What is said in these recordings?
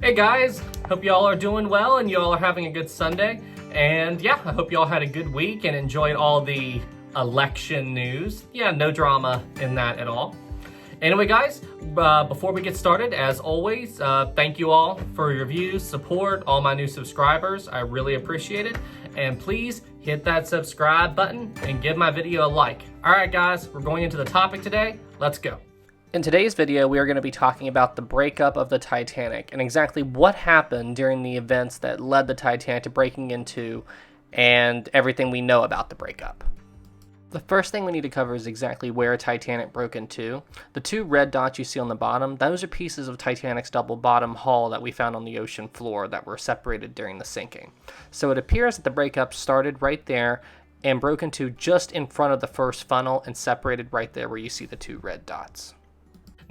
Hey guys, hope y'all are doing well and y'all are having a good Sunday. And yeah, I hope y'all had a good week and enjoyed all the election news. Yeah, no drama in that at all. Anyway guys, before we get started, as always, thank you all for your views, support, all my new subscribers. I really appreciate it. And please hit that subscribe button and give my video a like. All right guys, we're going into the topic today. Let's go. In today's video, we are going to be talking about the breakup of the Titanic and exactly what happened during the events that led the Titanic to breaking into and everything we know about the breakup. The first thing we need to cover is exactly where Titanic broke into. The two red dots you see on the bottom, those are pieces of Titanic's double bottom hull that we found on the ocean floor that were separated during the sinking. So it appears that the breakup started right there and broke into just in front of the first funnel and separated right there where you see the two red dots.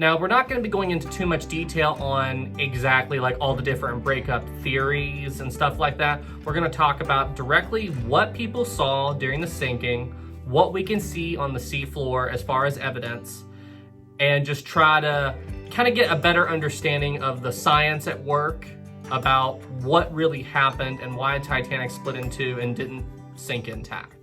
Now, we're not going to be going into too much detail on exactly like all the different breakup theories and stuff like that. We're going to talk about directly what people saw during the sinking, what we can see on the seafloor as far as evidence, and just try to kind of get a better understanding of the science at work about what really happened and why Titanic split in two and didn't sink intact.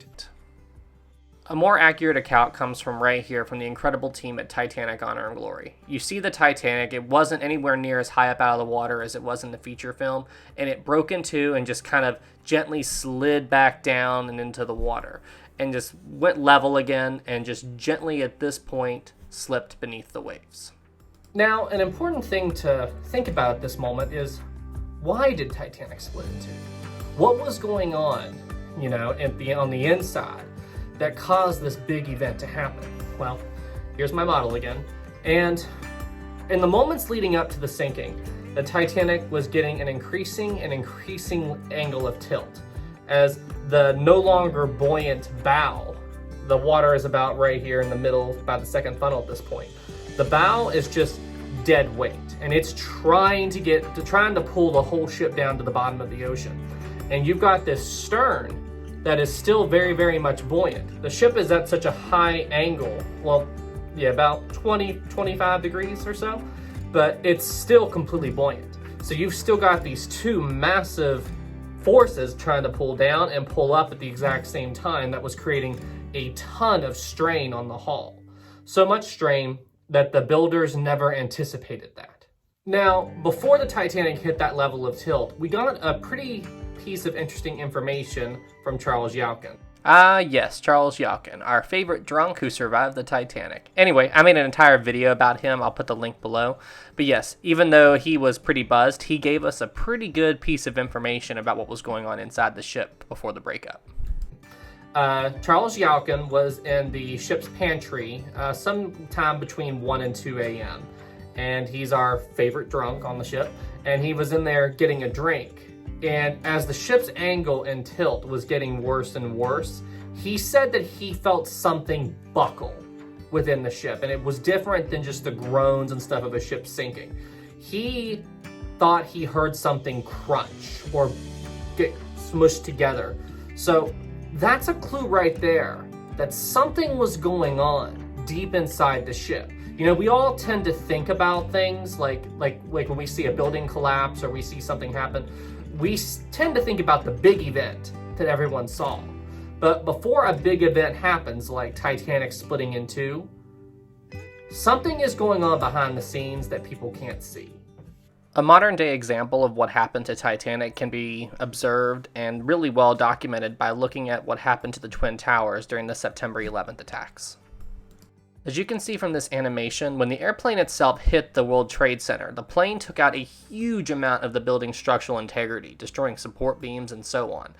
A more accurate account comes from right here from the incredible team at Titanic Honor and Glory. You see the Titanic, it wasn't anywhere near as high up out of the water as it was in the feature film, and it broke in two and just kind of gently slid back down and into the water, and just went level again and just gently at this point slipped beneath the waves. Now, an important thing to think about at this moment is, why did Titanic split in two? What was going on, on the inside that caused this big event to happen? Well, here's my model again. And in the moments leading up to the sinking, the Titanic was getting an increasing angle of tilt. As the no longer buoyant bow, the water is about right here in the middle, about the second funnel at this point. The bow is just dead weight, and it's trying to pull the whole ship down to the bottom of the ocean. And you've got this stern that is still very, very much buoyant. The ship is at such a high angle, well, yeah, about 25 degrees or so, but it's still completely buoyant. So you've still got these two massive forces trying to pull down and pull up at the exact same time that was creating a ton of strain on the hull. So much strain that the builders never anticipated that. Now, before the Titanic hit that level of tilt, we got a pretty piece of interesting information from Charles Yelkin. Yes, Charles Yelkin, our favorite drunk who survived the Titanic. Anyway, I made an entire video about him. I'll put the link below. But yes, even though he was pretty buzzed, he gave us a pretty good piece of information about what was going on inside the ship before the breakup. Charles Yelkin was in the ship's pantry sometime between 1 and 2 a.m. And he's our favorite drunk on the ship. And he was in there getting a drink. And as the ship's angle and tilt was getting worse and worse, he said that he felt something buckle within the ship. And it was different than just the groans and stuff of a ship sinking. He thought he heard something crunch or get smushed together. So that's a clue right there that something was going on deep inside the ship. We all tend to think about things like when we see a building collapse or we see something happen, we tend to think about the big event that everyone saw. But before a big event happens, like Titanic splitting in two, something is going on behind the scenes that people can't see. A modern day example of what happened to Titanic can be observed and really well documented by looking at what happened to the Twin Towers during the September 11th attacks. As you can see from this animation, when the airplane itself hit the World Trade Center, the plane took out a huge amount of the building's structural integrity, destroying support beams and so on.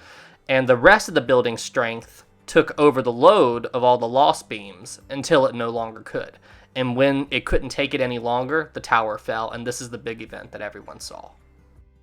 And the rest of the building's strength took over the load of all the lost beams until it no longer could. And when it couldn't take it any longer, the tower fell, and this is the big event that everyone saw.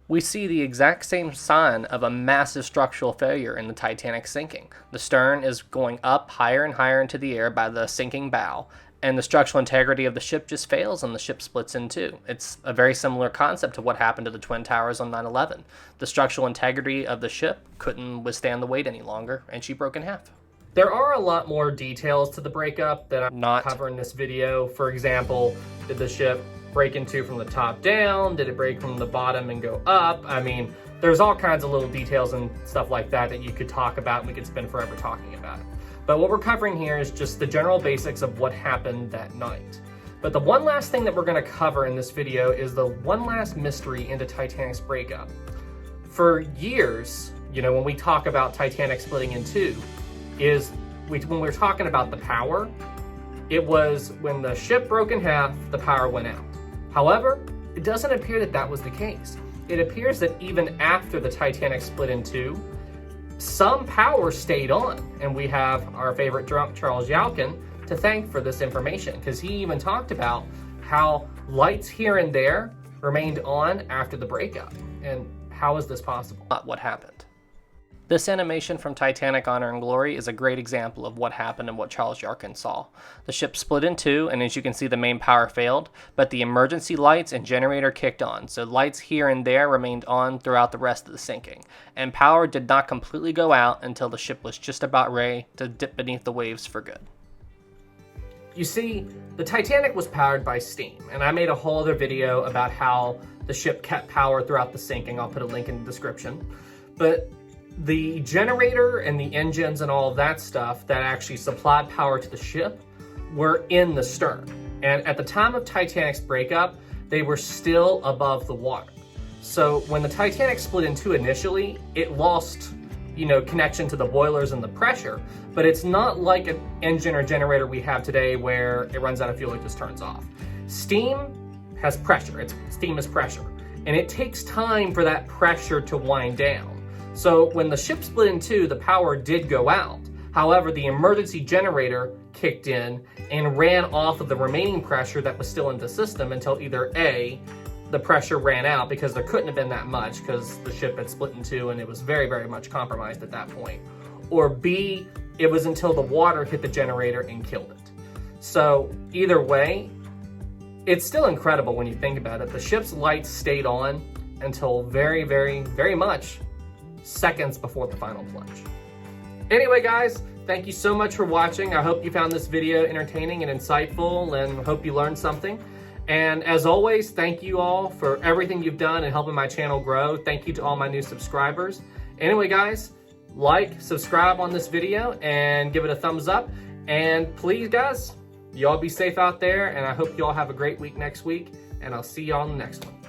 We see the exact same sign of a massive structural failure in the Titanic sinking. The stern is going up higher and higher into the air by the sinking bow, and the structural integrity of the ship just fails and the ship splits in two. It's a very similar concept to what happened to the Twin Towers on 9/11. The structural integrity of the ship couldn't withstand the weight any longer, and she broke in half. There are a lot more details to the breakup that I'm not covering in this video. For example, did the ship break into from the top down? Did it break from the bottom and go up? I mean, there's all kinds of little details and stuff like that that you could talk about, and we could spend forever talking about it. But what we're covering here is just the general basics of what happened that night. But the one last thing that we're going to cover in this video is the one last mystery into Titanic's breakup. For years, you know, when we talk about Titanic splitting in two, when we're talking about the power, it was when the ship broke in half, the power went out. However, it doesn't appear that that was the case. It appears that even after the Titanic split in two, some power stayed on, and we have our favorite drunk Charles Yelkin to thank for this information, because he even talked about how lights here and there remained on after the breakup. And how is this possible? What happened? This animation from Titanic Honor and Glory is a great example of what happened and what Charles Yelkin saw. The ship split in two, and as you can see, the main power failed, but the emergency lights and generator kicked on, so lights here and there remained on throughout the rest of the sinking, and power did not completely go out until the ship was just about ready to dip beneath the waves for good. You see, the Titanic was powered by steam, and I made a whole other video about how the ship kept power throughout the sinking. I'll put a link in the description. But the generator and the engines and all of that stuff that actually supplied power to the ship were in the stern. And at the time of Titanic's breakup, they were still above the water. So when the Titanic split in two initially, it lost, you know, connection to the boilers and the pressure, but it's not like an engine or generator we have today where it runs out of fuel, it just turns off. Steam has pressure, steam is pressure, and it takes time for that pressure to wind down. So when the ship split in two, the power did go out. However, the emergency generator kicked in and ran off of the remaining pressure that was still in the system until either A, the pressure ran out because there couldn't have been that much because the ship had split in two and it was very, very much compromised at that point. Or B, it was until the water hit the generator and killed it. So either way, it's still incredible when you think about it. The ship's lights stayed on until very, very, very much seconds before the final plunge. Anyway, guys, thank you so much for watching. I hope you found this video entertaining and insightful, and hope you learned something. And as always, thank you all for everything you've done in helping my channel grow. Thank you to all my new subscribers. Anyway, guys, like, subscribe on this video, and give it a thumbs up. And please, guys, y'all be safe out there, and I hope y'all have a great week next week, and I'll see y'all in the next one.